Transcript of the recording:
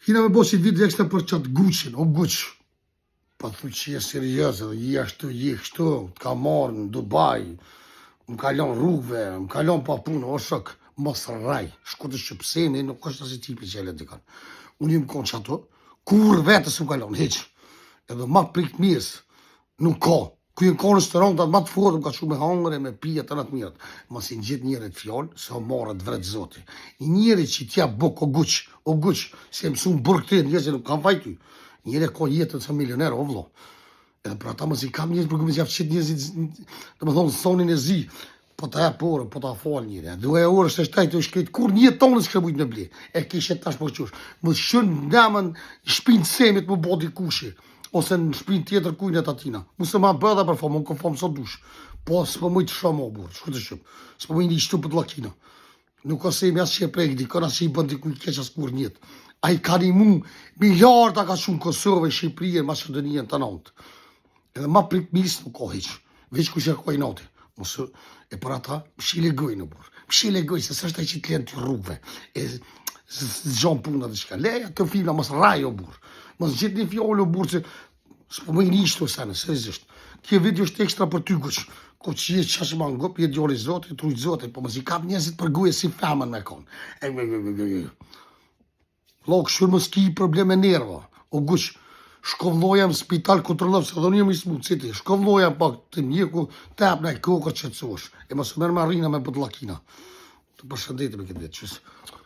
Hina me bosit video ekstra për qatë Gucci, o Gucci. Pa thu që je serios, je ashtu, je kështu, të ka marrë në Dubai, më kalon rrugëve, më kalon pa punë, o shok, mos rraj, shko të shqipseni, nuk është asë tipi që e le dikan. Unë jim konë që ato, kur vetës më kalon, heq, edhe ma prik mirës, nuk ka. Ku jenë ka restorantat ma të fortë, më ka shumë me hangre, me pija të natë mirët. Mas i në gjithë njëre të fjallë, se o marët vretë zoti. I njëre që tja buk o guq, se mësu më burë këtë, njëse nuk kam fajty. Njëre ka jetën sa milioner, o vlo. Edhe për ata mësi kam njësë, për këmë qëtë njëzit, të më thonë sonin e zi, po ta e porë, po ta falë njëre. Duhe e orë se shtajtë të shkejtë, kur një tonë s'kre mujtë me ble. E kishe tash po qush. Më shënë nëmën shpinë semit më bodi kushi. Ose në shpinë tjetër kujnë e tatina. Musë ma bëdha për famë, më këmë sot dush. Po s'po mujtë shumë o burë, shku të shumë. S'po mujtë një shtu për të lakina. Nuk ose imi asë që e prekdi, kërë asë që i bëndi kujtë keq asë kur njëtë. A i ka një mu, miljarda ka shumë Kosovë, Shqipërije, Macedonien, të nantë. Edhe ma prik misë nuk ka heqë. Veç ku që e ka i nati. Mosë, e për ata, mshile gojë në burë. Mshile gojë, se së është e që të lenë të rrugve. E zxon puna dhe shka. Leja të filma, mos raj o burë. Mos gjithë një fjollë o burë që s'po më i një ishtë o sene, sërizisht. Kje video është ekstra për ty guq. Ko që jetë qashë ma ngop, jetë gjori zote, trujtë zote, po mos i kap njëzit për guje si femën me konë. Lokë, shurë mos ki probleme nerva. O guq, shkovloja në spital kontrolov, se do një më i smutë, citi. Shkovloja pak të mjeku, tep në i kokër që të sosh. E mos mërë marina me bëtë lakina. Të përshëndetim e këtë vetë, qësë.